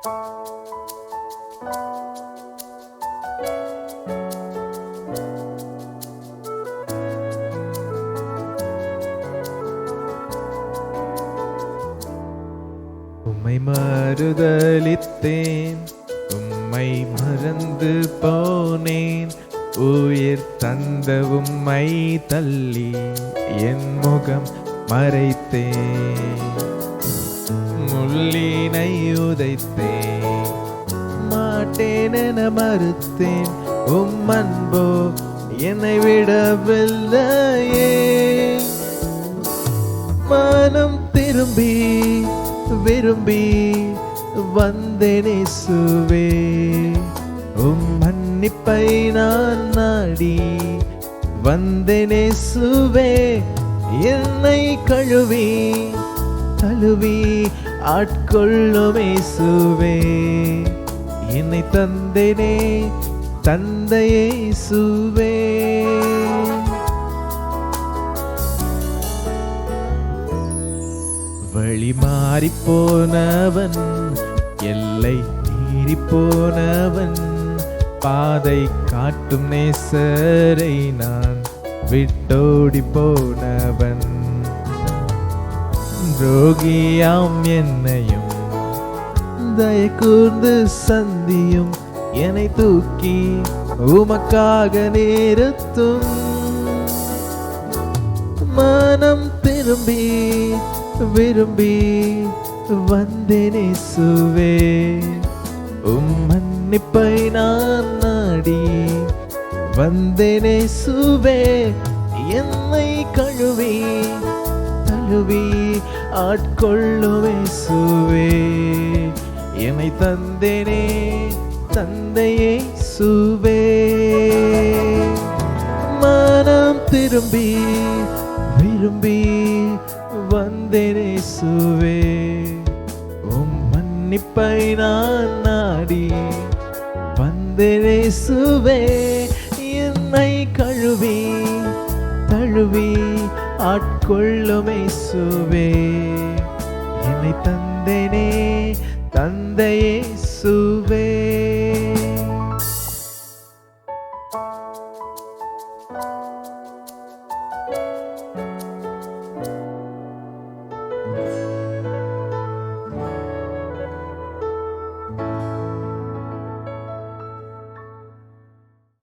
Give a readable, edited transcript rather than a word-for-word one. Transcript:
உம்மை மறுதலித்தேன், உம்மை மறந்து போனேன். உயிர் தந்த உம்மை தள்ளி என் முகம் மறைத்தேன். முள்ளினை உதைத்தேன், மாட்டேன் என மறுத்தேன். உம் அன்போ என்னை விடவில்லையே. மனம் திரும்பி விரும்பி வந்தேன் இயேசுவே. உம் மன்னிப்பை நான் நாடி வந்தேன் இயேசுவே. என்னை கழுவி தழுவி ஆட்கொள்ளும் இயேசுவே. என்னை தந்தேனே தந்தையே இயேசுவே. வழி மாறி போனவன், எல்லை மீறி போனவன், பாதை காட்டும் நேசரை நான் விட்டோடி போனவன். துரோகியாம் என்னையும் தயை கூர்ந்து சந்தியும் என்னை தூக்கி உமக்காக நிறுத்தும். மனம் திரும்பி விரும்பி வந்தேன் இயேசுவே. உம் மன்னிப்பை நான் நாடி வந்தேன் இயேசுவே. என்னை கழுவி தழுவி ஆட்கொள்ளும் இயேசுவே. என்னை தந்தேனே தந்தையே இயேசுவே. மனம் திரும்பி விரும்பி வந்தேன் இயேசுவே. உம் மன்னிப்பை நான் நாடி வந்தேன் இயேசுவே. என்னை கழுவி தழுவி ஆட்கொள்ளும் இயேசுவே. என்னை தந்தேனே தந்தையே இயேசுவே.